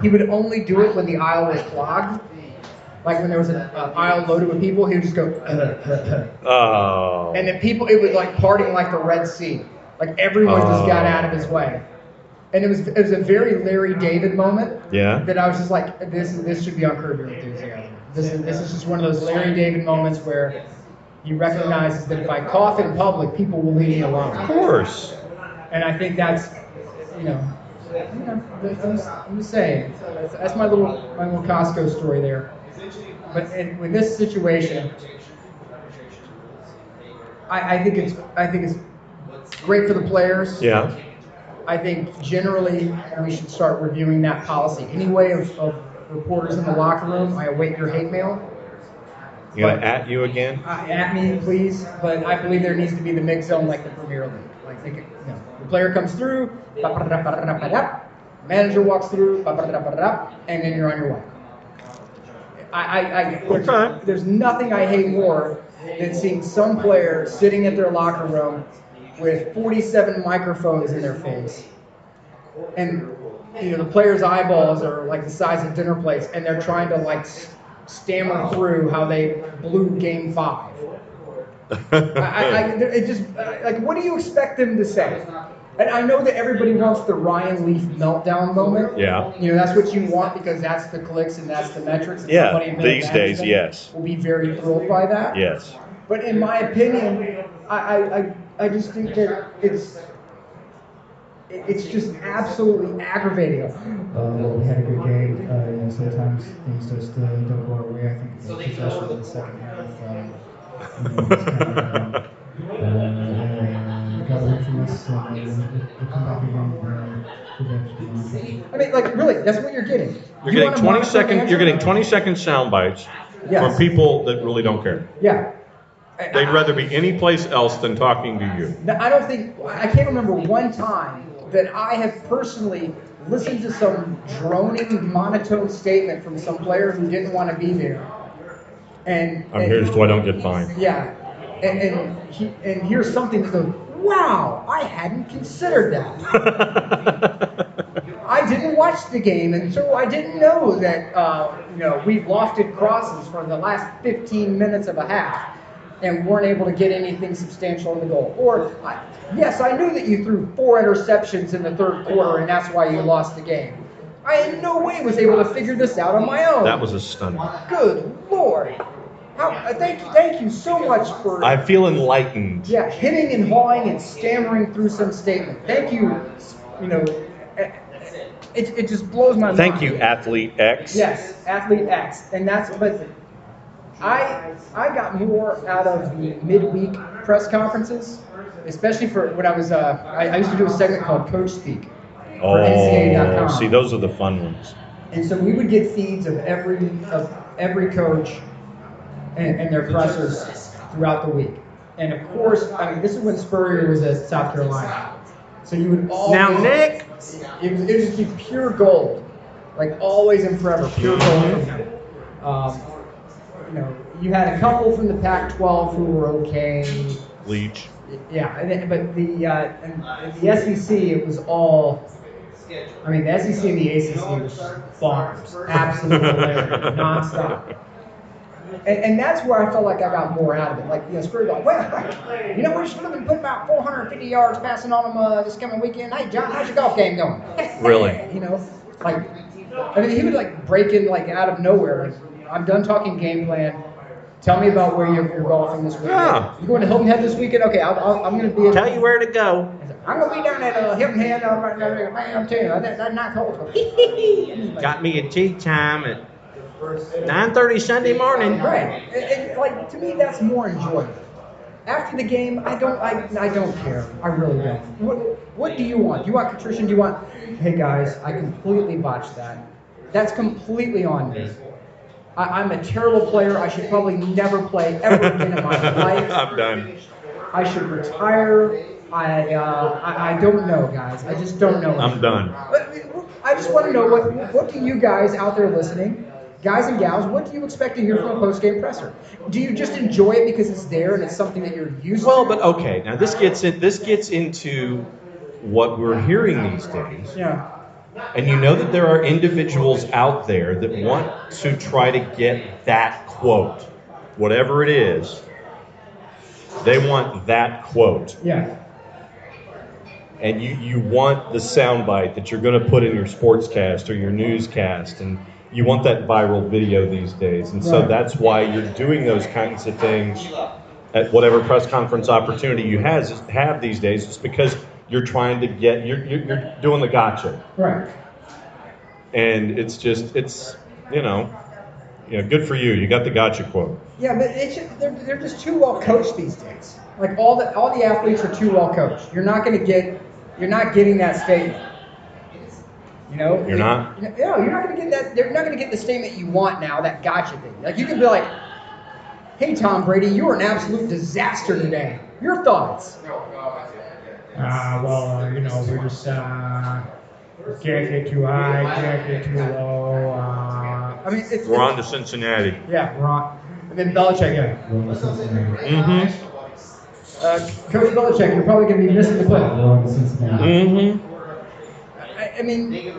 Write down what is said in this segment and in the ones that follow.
he would only do it when the aisle was clogged. Like when there was an aisle loaded with people, he would just go, Oh. and then people, it was like partying like the Red Sea. Like everyone just got out of his way. And it was a very Larry David moment. Yeah. That I was just like, this should be on Curb Your Enthusiasm. This is just one of those Larry David moments where he recognizes that if I cough in public, people will leave me alone. Of course. And I think that's, I'm just saying, that's my little Costco story there. But with this situation, I think it's great for the players. Yeah. I think generally we should start reviewing that policy. Any way of reporters in the locker room, I await your hate mail. You gonna at you again? At me, please. But I believe there needs to be the mix zone like the Premier League. Like the player comes through, manager walks through, and then you're on your way. There's nothing I hate more than seeing some player sitting at their locker room with 47 microphones in their face, and the players' eyeballs are like the size of dinner plates, and they're trying to like stammer through how they blew Game 5. What do you expect them to say? And I know that everybody wants the Ryan Leaf meltdown moment. Yeah. That's what you want because that's the clicks and that's the metrics. And yeah. These days, yes. Will be very thrilled by that. Yes. But in my opinion, I just think that it's just absolutely aggravating. We had a good game. Sometimes things just don't go our way. I think the possession in the second half. Got away from us. We'll come back again. I mean, like, really, that's what you're getting. You're getting 20 second. You're getting 20-second sound bites from people that really don't care. Yeah. They'd rather be any place else than talking to you. Now, I can't remember one time that I have personally listened to some droning, monotone statement from some player who didn't want to be there. And I'm here so I don't get fined. Yeah. And here's something that goes, wow, I hadn't considered that. I didn't watch the game, and so I didn't know that, we've lofted crosses for the last 15 minutes of a half and weren't able to get anything substantial in the goal. Or, yes, I knew that you threw 4 interceptions in the third quarter, and that's why you lost the game. I in no way was able to figure this out on my own. That was a stunning. Good Lord. Thank you so much for... I feel enlightened. Yeah, hitting and hawing and stammering through some statement. Thank you, it just blows my mind. Thank you, Athlete X. Yes, Athlete X. And but I got more out of the midweek press conferences, especially for when I was, I used to do a segment called Coach Speak for NCAA.com. See, those are the fun ones. And so we would get feeds of every coach and their pressers throughout the week. And of course, this is when Spurrier was at South Carolina. So you would always... Now, Nick! It would just be pure gold. Like always and forever, pure gold from him. You had a couple from the Pac-12 who were okay. Leach. Yeah, but the SEC, it was all... the SEC and the ACC was bonkers. Absolutely hilarious. Nonstop. And that's where I felt like I got more out of it. Like, Spurrier going, well, we should have been putting about 450 yards passing on them this coming weekend. Hey, John, how's your golf game going? Really? He would break in out of nowhere. I'm done talking game plan. Tell me about where you're golfing this weekend. Yeah. You going to Hilton Head this weekend? Okay, I'm going to be. Tell you where to go. I'm going to be down at Hilton Head. I'm telling you, that nice hole. Got me a tea time at 9:30 Sunday morning. Right. To me, that's more enjoyable. After the game, I don't care. I really don't. What do you want? Do you want contrition? Do you want, hey guys, I completely botched that. That's completely on me. I'm a terrible player. I should probably never play ever again in my life. I'm done. I should retire. I don't know, guys. I just don't know. I'm done. I just want to know what do you guys out there listening, guys and gals, what do you expect to hear from a post-game presser? Do you just enjoy it because it's there and it's something that you're used to? Well, but okay. Now this gets into what we're hearing these days. Yeah. And you know that there are individuals out there that want to try to get that quote, whatever it is. They want that quote. Yeah. And you want the soundbite that you're going to put in your sportscast or your newscast, and you want that viral video these days. And so that's why you're doing those kinds of things at whatever press conference opportunity you have these days. It's because you're trying to get, you're doing the gotcha. Right. And it's good for you. You got the gotcha quote. Yeah, but they're just too well coached these days. Like all the athletes are too well coached. You're not getting that statement. You know? You're not? No, you're not going to get that. They're not going to get the statement you want now, that gotcha thing. Like you can be like, hey, Tom Brady, you were an absolute disaster today. Your thoughts? We're just can't get too high, can't get too low. We're on to Cincinnati. Yeah, we're on. And then Belichick, yeah. Mm-hmm. Coach Belichick, you're probably going to be missing the play. Mm-hmm. I mean,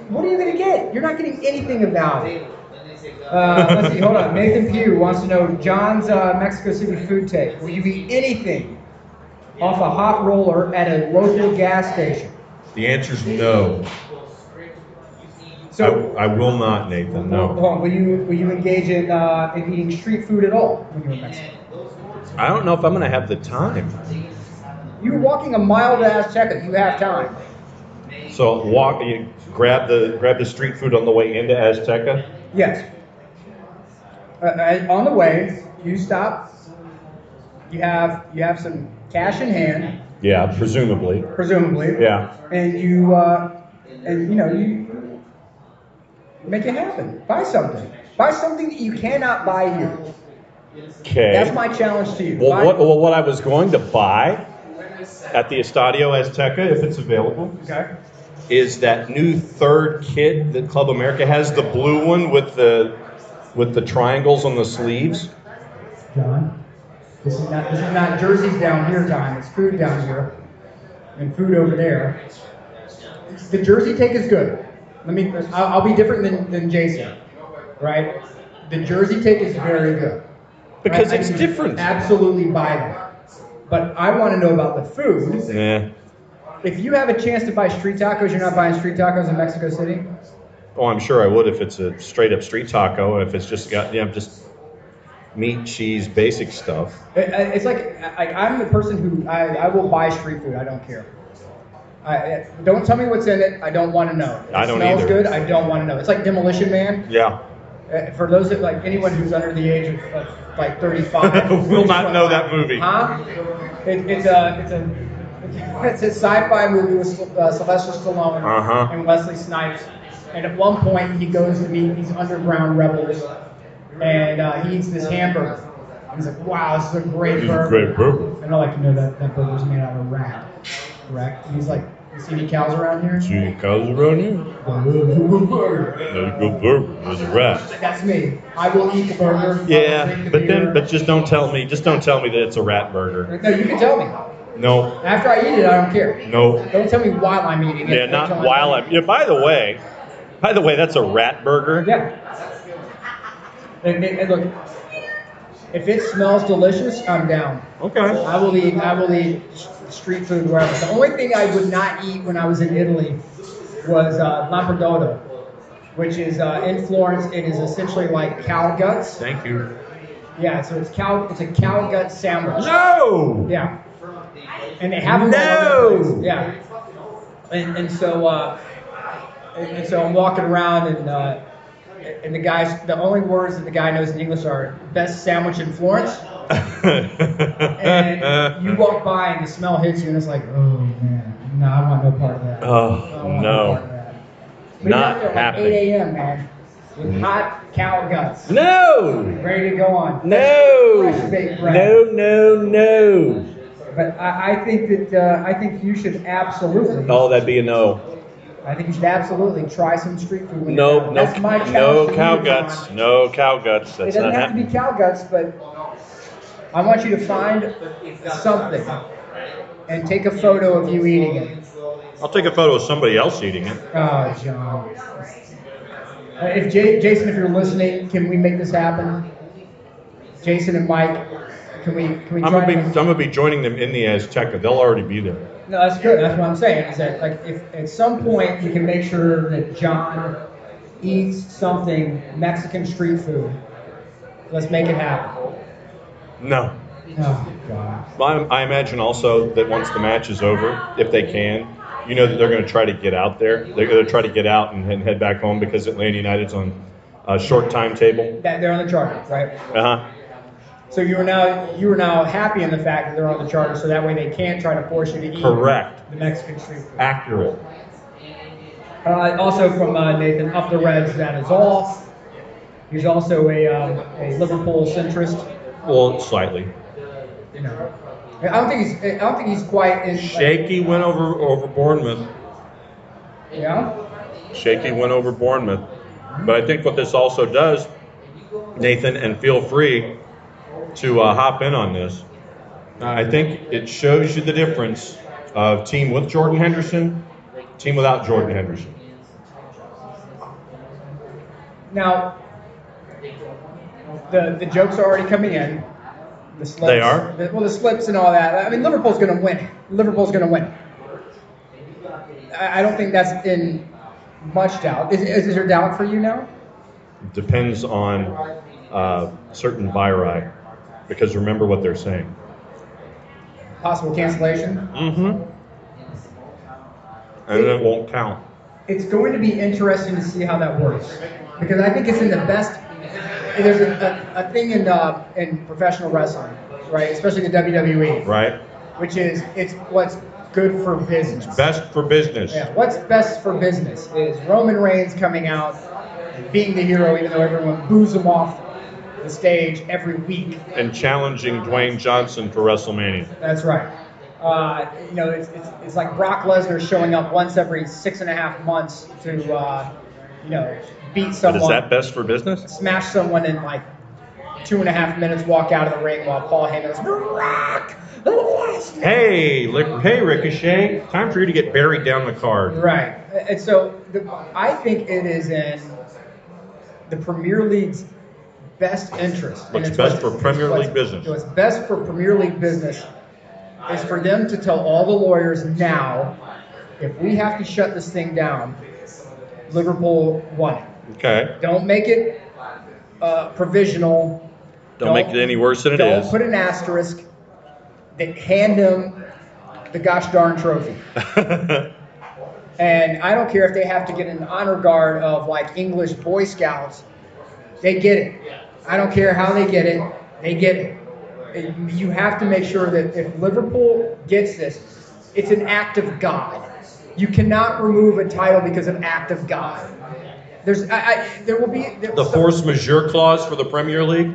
what are you going to get? You're not getting anything about it. Let's see, hold on. Nathan Pugh wants to know John's Mexico City food take. Will you eat anything off a hot roller at a local gas station? The answer's no. So I will not, Nathan. No. Hold on. Will you engage in eating street food at all when you're in Mexico? I don't know if I'm going to have the time. You're walking a mile to Azteca. You have time. So you grab the street food on the way into Azteca? Yes. On the way, you stop. You have some cash in hand. Yeah, presumably. Yeah. And you make it happen. Buy something. Buy something that you cannot buy here. Okay. That's my challenge to you. Well, what I was going to buy at the Estadio Azteca, if it's available, is that new third kit that Club America has, the blue one with the triangles on the sleeves. John, this is not jerseys down here time. It's food down here, and food over there. The jersey take is good. I'll be different than Jason, right? The jersey take is very good. Because it's different. Absolutely buy that. But I want to know about the food. Yeah. If you have a chance to buy street tacos, you're not buying street tacos in Mexico City? Oh, I'm sure I would if it's a straight up street taco. If it's just got just meat, cheese, basic stuff. It's like I'm the person who I will buy street food. I don't care. Don't tell me what's in it. I don't want to know. I don't smells either. good. I don't want to know. It's like Demolition Man. Yeah. For those that anyone who's under the age of 35 will not know that movie. Huh? It's a sci-fi movie with Sylvester Stallone and Wesley Snipes. And at one point, he goes to meet these underground rebels, and he eats this hamburger. And he's like, "Wow, this is a great burger." Great burger. And I like to know that burger's made out of rat, correct? And he's like, "You see any cows around here?" See any cows around here? There's a good burger. There's a good burger. There's a rat. That's me. I will eat the burger. Yeah, but just don't tell me that it's a rat burger. No, you can tell me. No. After I eat it, I don't care. No. Don't tell me while I'm eating it. Yeah, not while I'm. Yeah. By the way, that's a rat burger. Yeah. And look, if it smells delicious, I'm down. Okay. I will eat street food wherever. The only thing I would not eat when I was in Italy was lampredotto, which is in Florence. It is essentially like cow guts. Thank you. Yeah, so it's a cow gut sandwich. No. Yeah. And they have them all over the place. Yeah. And so I'm walking around and the only words that the guy knows in English are best sandwich in Florence. And you walk by and the smell hits you and it's like, oh man, no, I want no part of that. Oh no. Not happening. 8 a.m. man, with hot cow guts. No. Ready to go on. No. Fresh baked bread. No. But I think you should absolutely. Oh, that'd be a no. I think you should absolutely try some street food. That's my challenge. No cow guts. No cow guts. It doesn't have to be cow guts, but I want you to find something and take a photo of you eating it I'll take a photo of somebody else eating it. Oh, John. If Jason, if you're listening, can we make this happen? Jason and Mike, can we I'm try? gonna be joining them in the Azteca. They'll already be there. No, that's good. That's what I'm saying. Is that like if at some point you can make sure that John eats something Mexican street food, let's make it happen. No. Oh God. Well, I imagine also that once the match is over, if they can, you know that they're going to try to get out there. They're going to try to get out and head back home because Atlanta United's on a short timetable. That they're on the charter, right? Uh-huh. So you are now happy in the fact that they're on the charter, so that way they can't try to force you to eat Correct. the Mexican street food. Accurate. Also from Nathan, up the Reds, that is all. He's also a Liverpool centrist. Well, slightly. You know, I don't think he's quite in. Shaky win over Bournemouth. Yeah. Shaky win over Bournemouth. But I think what this also does, Nathan, and feel free to hop in on this. I think it shows you the difference of team with Jordan Henderson, team without Jordan Henderson. Now, the jokes are already coming in. The slips, They are? The slips and all that. I mean, Liverpool's going to win. Liverpool's going to win. I don't think that's in much doubt. Is there doubt for you now? Depends on certain viri, because remember what they're saying. Possible cancellation? Mm-hmm. And it won't count. It's going to be interesting to see how that works, because I think it's in the best. There's a thing in professional wrestling, right? Especially the WWE, Right? which is it's what's good for business. Best for business. Yeah, what's best for business is Roman Reigns coming out, being the hero, even though everyone boos him off the stage every week. And challenging Dwayne Johnson for WrestleMania. That's right. It's like Brock Lesnar showing up once every 6.5 months to, beat But someone. is that best for business? Smash someone in like 2.5 minutes, walk out of the ring while Paul Heyman goes, Brock Lesnar. Hey, Ricochet, time for you to get buried down the card. Right. And so I think it is in the Premier League's best interest. What's best for Premier League business? What's best for Premier League business is for them to tell all the lawyers now, if we have to shut this thing down, Liverpool won it. Okay. Don't make it provisional. Don't make it any worse than it is. Don't put an asterisk. They hand them the gosh darn trophy. And I don't care if they have to get an honor guard of like English Boy Scouts. They get it. I don't care how they get it. They get it. You have to make sure that if Liverpool gets this, it's an act of God. You cannot remove a title because of act of God. There will be The force majeure clause for the Premier League?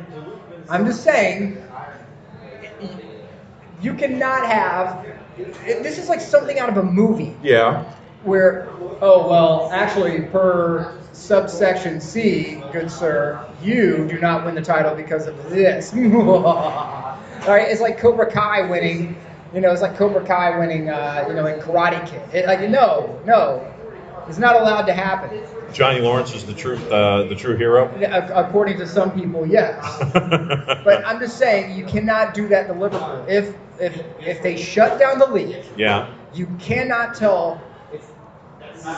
I'm just saying, you cannot have. This is like something out of a movie. Yeah. Where, actually, per subsection C, good sir, you do not win the title because of this. All right, it's like Cobra Kai winning. It's like Cobra Kai winning. In Karate Kid. No, it's not allowed to happen. Johnny Lawrence is the true hero. According to some people, yes. But I'm just saying, you cannot do that to Liverpool. If they shut down the league, Yeah. you cannot tell.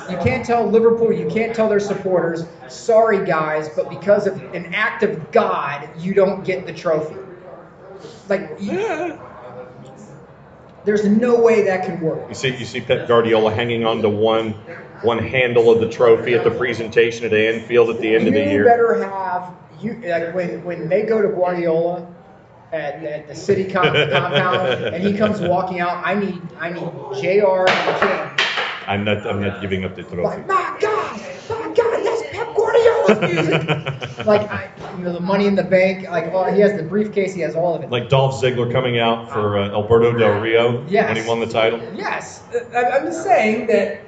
You can't tell Liverpool, you can't tell their supporters, sorry guys, but because of an act of God, you don't get the trophy. There's no way that can work. You see Pep Guardiola hanging on to one handle of the trophy at the presentation at Anfield at the end of the year. You better have when they go to Guardiola at the city compound and he comes walking out. I need JR and King. I'm not giving up the trophy. Like, my God, that's Pep Guardiola's music. The Money in the Bank. He has the briefcase. He has all of it. Like Dolph Ziggler coming out for Alberto Del Rio Yes. when he won the title. Yes, I'm just saying that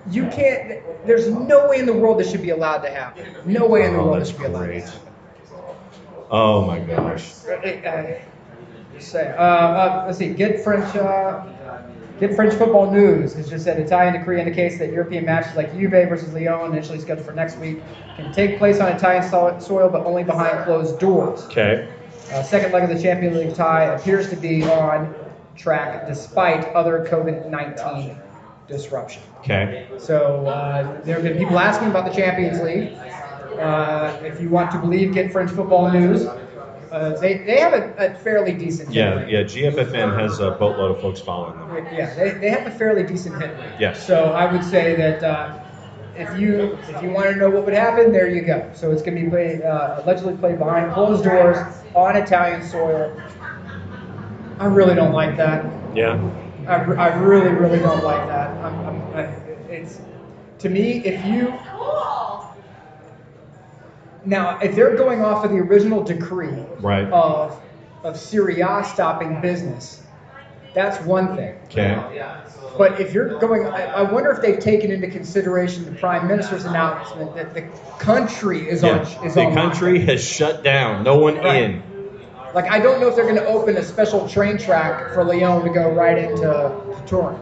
you can't. There's no way in the world this should be allowed to happen. No way in the world this should be allowed to happen. Oh my gosh. Let's see. Good French. Get French Football News has just said Italian decree indicates that European matches like Juve versus Lyon, initially scheduled for next week, can take place on Italian soil, but only behind closed doors. Okay. Second leg of the Champions League tie appears to be on track despite other COVID-19 disruption. Okay. So there have been people asking about the Champions League. If you want to believe, Get French Football News. They have a fairly decent hit rate. Yeah. GFFN has a boatload of folks following them. Yeah, they have a fairly decent hit rate. Yes. So I would say that if you want to know what would happen, there you go. So it's going to be played, allegedly played behind closed doors on Italian soil. I really don't like that. Yeah. I really, really don't like that. It's to me, if they're going off of the original decree Right. of Serie A stopping business, that's one thing. Okay. But if you're going, I wonder if they've taken into consideration the Prime Minister's announcement that the country is on. The country has shut down. No one in. Like, I don't know if they're going to open a special train track for Lyon to go right into Turin.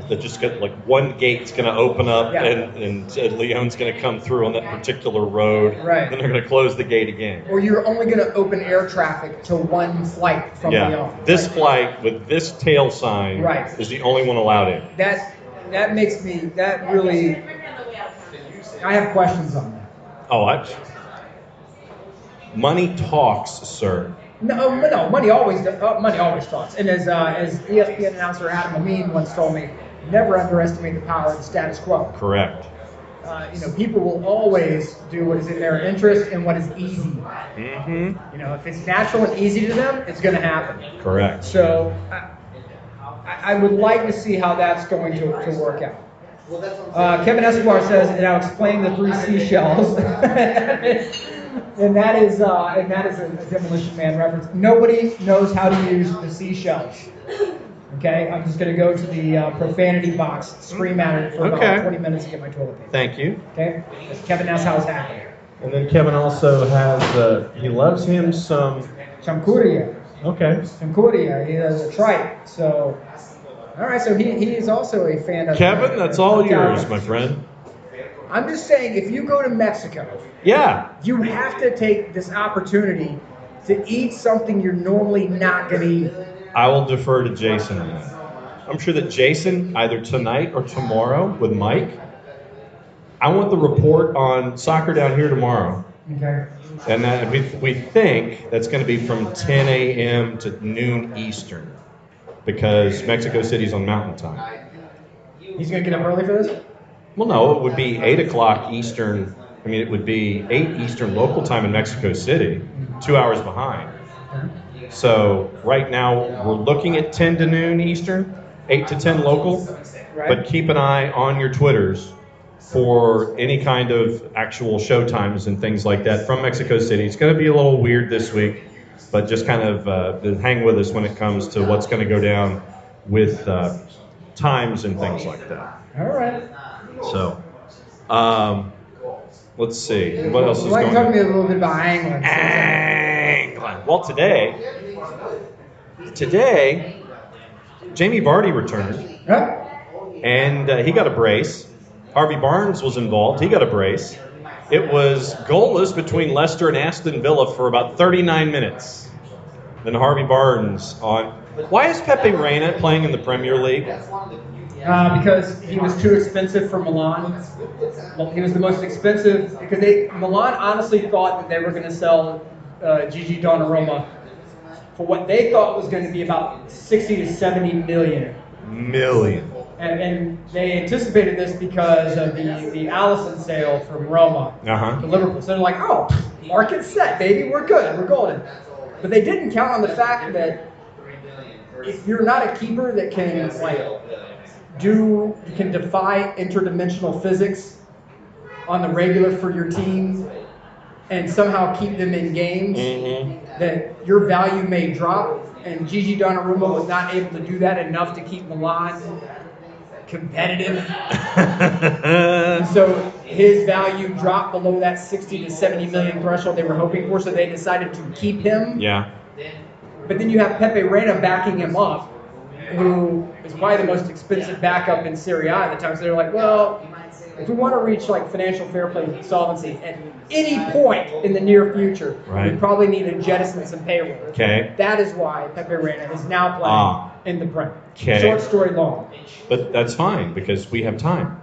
They're just going like one gate's going to open up Yeah. and Leon's going to come through on that particular road. Right. Then they're going to close the gate again. Or you're only going to open air traffic to one flight from Lyon. This flight with this tail sign Right. is the only one allowed in. That makes me, that really, I have questions on that. Oh, money talks, sir. No, money always talks. And as ESPN announcer Adam Amin once told me, never underestimate the power of the status quo. Correct. People will always do what is in their interest and what is easy. Mm-hmm. If it's natural and easy to them, it's going to happen. Correct. So I would like to see how that's going to work out. Kevin Escobar says, and I'll explain the three seashells. and that is a Demolition Man reference. Nobody knows how to use the seashells. Okay, I'm just going to go to the profanity box, scream at it for about 20 minutes to get my toilet paper. Thank you. Okay, Kevin knows how it's happening. And then Kevin also has, he loves him some... Chamkuria. Okay. Chamkuria, he does a trike. So, all right, so he is also a fan of... Kevin, that's all yours, my friend. I'm just saying, if you go to Mexico, you have to take this opportunity to eat something you're normally not going to eat. I will defer to Jason on that. I'm sure that Jason, either tonight or tomorrow with Mike, I want the report on soccer down here tomorrow. Okay. And that we think that's going to be from 10 a.m. to noon Eastern because Mexico City's on Mountain Time. He's going to get up early for this? Well, no, it would be 8 o'clock Eastern. I mean, it would be 8 Eastern local time in Mexico City, 2 hours behind. So right now we're looking at 10 to noon Eastern, 8 to 10 local. Right. But keep an eye on your Twitters for any kind of actual show times and things like that from Mexico City. It's going to be a little weird this week, but just kind of hang with us when it comes to what's going to go down with times and things like that. All right. So, let's see. What else is Why going don't you talk on? to me a little bit about England? England. Well, today, Jamie Vardy returned, Huh? and he got a brace. Harvey Barnes was involved. He got a brace. It was goalless between Leicester and Aston Villa for about 39 minutes. Then Harvey Barnes on... Why is Pepe Reina playing in the Premier League? Because he was too expensive for Milan. Well, he was the most expensive because Milan honestly thought that they were going to sell Gigi Donnarumma for what they thought was going to be about 60 to 70 million. And they anticipated this because of the Allison sale from Roma to Liverpool. So they're like, oh, market's set, baby, we're good, we're golden. But they didn't count on the fact that if you're not a keeper that can can defy interdimensional physics on the regular for your team and somehow keep them in games, that your value may drop. And Gigi Donnarumma was not able to do that enough to keep Milan competitive. So his value dropped below that 60 to 70 million threshold they were hoping for, so they decided to keep him. Yeah. But then you have Pepe Reina backing him up. who is probably the most expensive backup in Serie A at the time. So they're like, well, if we want to reach like financial fair play solvency at any point in the near future, Right. we probably need to jettison some payroll. Okay. That is why Pepe Reina is now playing in the Prem. Okay. Short story long. But that's fine because we have time.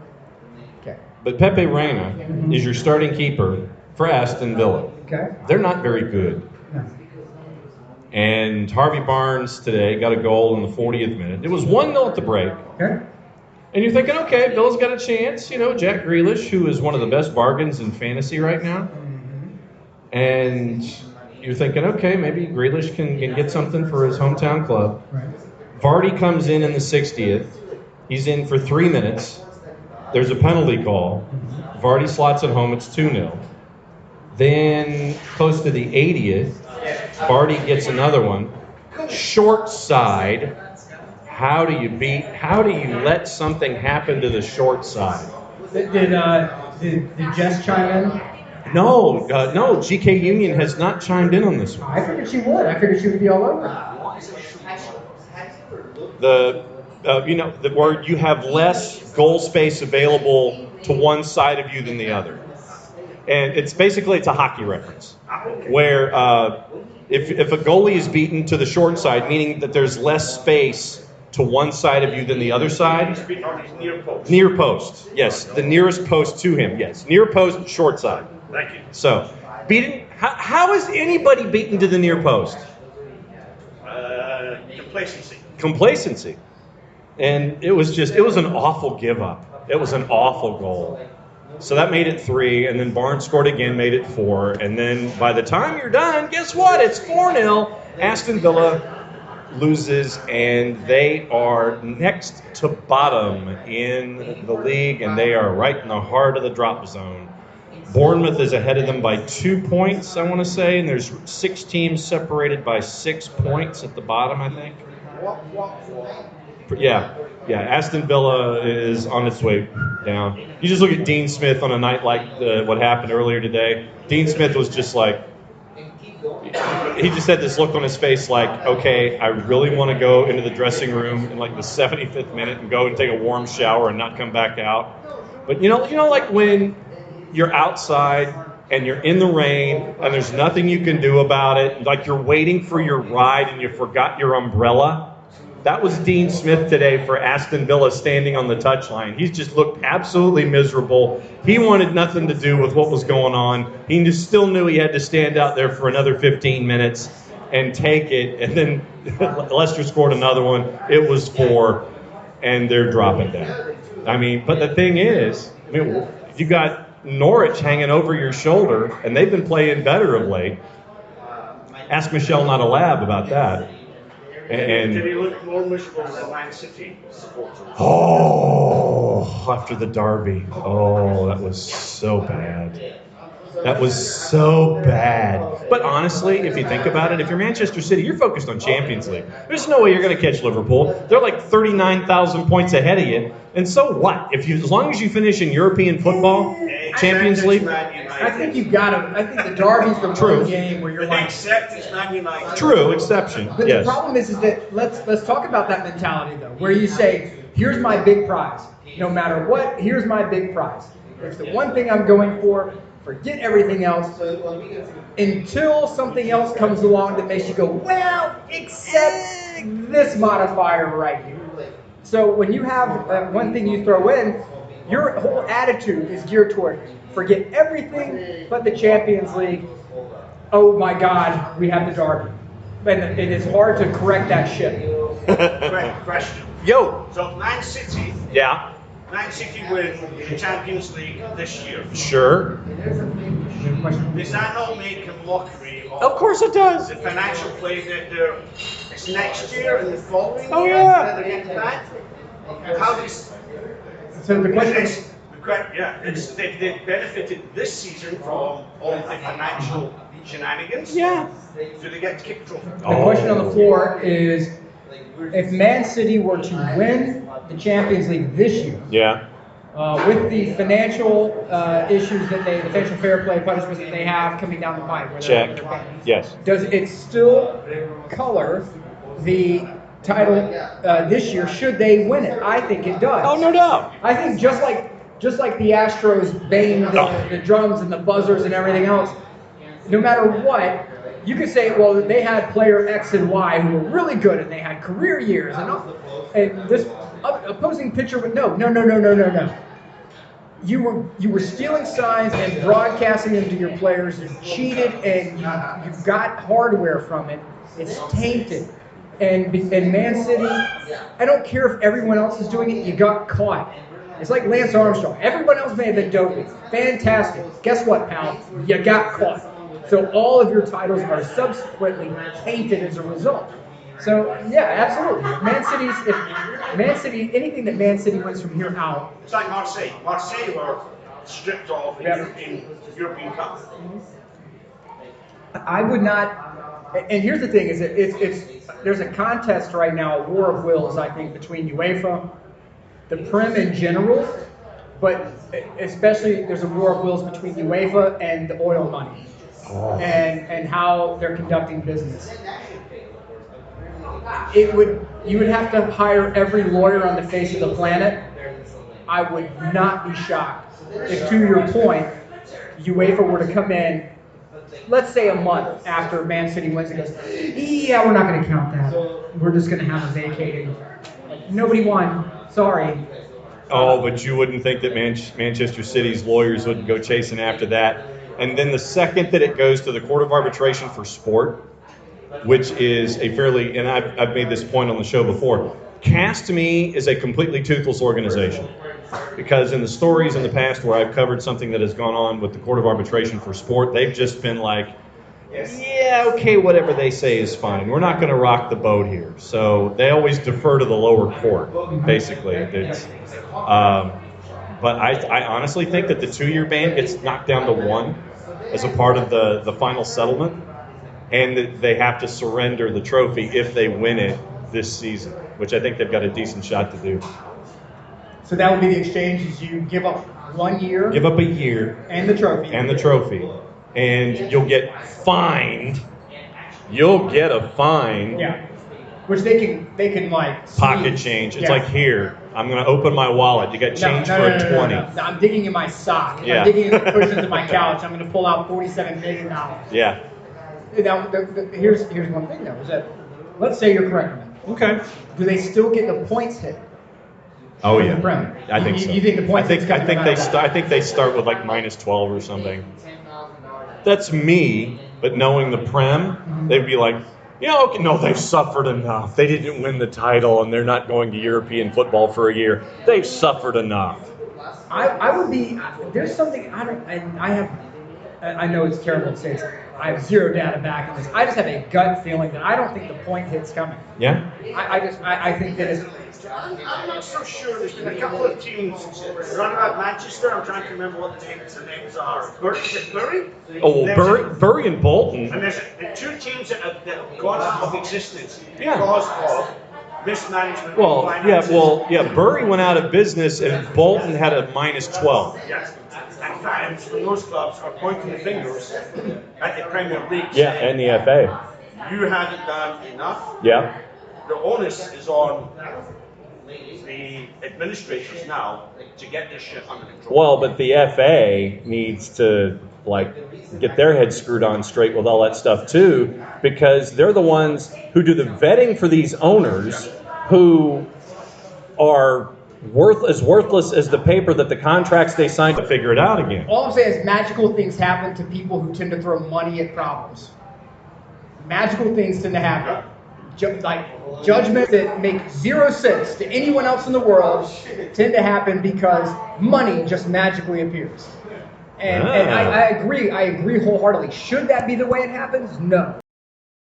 Okay. But Pepe Reina is your starting keeper for Aston Villa. Okay. They're not very good. No. And Harvey Barnes today got a goal in the 40th minute. It was 1-0 at the break. Okay. And you're thinking, okay, Villa's got a chance. You know, Jack Grealish, who is one of the best bargains in fantasy right now. And you're thinking, okay, maybe Grealish can get something for his hometown club. Right. Vardy comes in the 60th. He's in for 3 minutes. There's a penalty call. Vardy slots it home. It's 2-0. Then close to the 80th, Vardy gets another one. Short side. How do you let something happen to the short side? Did Jess chime in? No, GK Union has not chimed in on this one. I figured she would. I figured she would be all over it. Where you have less goal space available to one side of you than the other. And it's a hockey reference. Where if a goalie is beaten to the short side, meaning that there's less space to one side of you than the other side. Near post. Near post. Yes, the nearest post to him. Yes, near post, short side. Thank you. So, beaten. How is anybody beaten to the near post? Complacency. Complacency. And it was an awful give up. It was an awful goal. So that made it 3, and then Barnes scored again, made it 4, and then by the time you're done, guess what? It's 4-0. Aston Villa loses, and they are next to bottom in the league, and they are right in the heart of the drop zone. Bournemouth is ahead of them by 2 points, I want to say, and there's 6 teams separated by 6 points at the bottom, I think. Yeah, Aston Villa is on its way down. You just look at Dean Smith on a night like what happened earlier today. Dean Smith was just like, he just had this look on his face like, okay, I really want to go into the dressing room in like the 75th minute and go and take a warm shower and not come back out. But you know, like when you're outside and you're in the rain and there's nothing you can do about it, like you're waiting for your ride and you forgot your umbrella. That was Dean Smith today for Aston Villa standing on the touchline. He just looked absolutely miserable. He wanted nothing to do with what was going on. He still knew he had to stand out there for another 15 minutes and take it. And then Leicester scored another one. It was 4, and they're dropping down. I mean, but the thing is, you got Norwich hanging over your shoulder, and they've been playing better of late. Ask Michelle Not-a-Lab about that. And did he look more miserable than Man City supporters? Oh, after the derby. Oh, that was so bad. That was so bad. But honestly, if you think about it, if you're Manchester City, you're focused on Champions League. There's no way you're going to catch Liverpool. They're like 39,000 points ahead of you. And so what? As long as you finish in European football, Champions League. I think you've got to. I think the derby's the one game where you're like. Except it's Man United. True, exception. But yes. the problem is that let's talk about that mentality though, where you say, here's my big prize. No matter what, here's my big prize. It's the one thing I'm going for. Forget everything else until something else comes along that makes you go, well, except this modifier right here. So when you have one thing you throw in, your whole attitude is geared toward forget everything but the Champions League. Oh my God, we have the derby. And it is hard to correct that ship. Question. Yo. So Man City. Yeah. Man City win the Champions League this year. Sure. Does that not make a mockery Of course it does. the financial play that it's next year and the following Oh, year yeah. that they're getting back? How does So the question is, they benefited this season from all the financial shenanigans. Yeah. Do they get to kick the trophy? the question on the floor is, if Man City were to win the Champions League this year, Yeah. with the financial issues the financial fair play punishments that they have coming down the pipe, Check. Yes. does it still color the title this year should they win it. I think it does. Oh, no doubt. I think just like the Astros banged the drums and the buzzers and everything else, no matter what, you could say, well, they had player X and Y who were really good and they had career years and this opposing pitcher would no. You were stealing signs and broadcasting them to your players. You cheated and you got hardware from it. It's tainted. And Man City, I don't care if everyone else is doing it, you got caught. It's like Lance Armstrong. Everyone else may have been doping. Fantastic. Guess what, pal? You got caught. So all of your titles are subsequently tainted as a result. So yeah, absolutely. Man City, anything that Man City wins from here out. It's like Marseille. Marseille were stripped of the European Cup. I would not. And here's the thing: is there's a contest right now, a war of wills, I think, between UEFA, the Prem in general, but especially there's a war of wills between UEFA and the oil money, and how they're conducting business. You would have to hire every lawyer on the face of the planet. I would not be shocked if, to your point, UEFA were to come in, let's say a month after Man City wins and goes, yeah, we're not going to count that. We're just going to have a vacating. Nobody won. Sorry. Oh, but you wouldn't think that Manchester City's lawyers wouldn't go chasing after that. And then the second that it goes to the Court of Arbitration for Sport, which is a fairly, and I've made this point on the show before, CAS to me is a completely toothless organization. Because in the stories in the past where I've covered something that has gone on with the Court of Arbitration for Sport, they've just been like, yeah, okay, whatever they say is fine. We're not going to rock the boat here. So they always defer to the lower court, basically. But I honestly think that the 2-year ban gets knocked down to 1 as a part of the final settlement, and that they have to surrender the trophy if they win it this season, which I think they've got a decent shot to do. So that would be the exchange: is you give up 1 year, Give up a year and the trophy, and you'll get fined. You'll get a fine. Yeah, which they can like Pocket change. It's Yeah. like, here, I'm going to open my wallet. You got change for a 20. No, I'm digging in my sock. If Yeah. I'm digging in the cushions of my couch, I'm going to pull out $47 million. Yeah. Now, here's one thing though: is that, let's say you're correct on that. Okay. Do they still get the points hit? Oh from yeah. the Prem? I think so. You think the points? I think they start with like -12 or something. That's me, but knowing the Prem, they'd be like, yeah, okay, no, they've suffered enough. They didn't win the title, and they're not going to European football for a year. They've suffered enough. I would be. There's something I know it's terrible to say this. I have zero data backing this. I just have a gut feeling that I don't think the point hit's coming. Yeah. I think that it's. I'm not so sure. There's been a couple of teams around about Manchester. I'm trying to remember what the names are. Is it Bury? Oh, well, Bury and Bolton. And there's 2 teams that have gone out of existence Yeah. because of mismanagement. Well, of yeah, finances. Bury went out of business, and Bolton had a -12. Yes. And fans from those clubs are pointing the fingers at the Premier League. Yeah, saying, and the FA. you haven't done enough. Yeah. The onus is on the administrators now to get this shit under control. Well, but the FA needs to get their heads screwed on straight with all that stuff too, because they're the ones who do the vetting for these owners who are worthless as the paper that the contracts they signed to figure it out again. All I'm saying is magical things happen to people who tend to throw money at problems. Magical things tend to happen. Judgments that make 0 sense to anyone else in the world tend to happen because money just magically appears. And I agree wholeheartedly. Should that be the way it happens? No.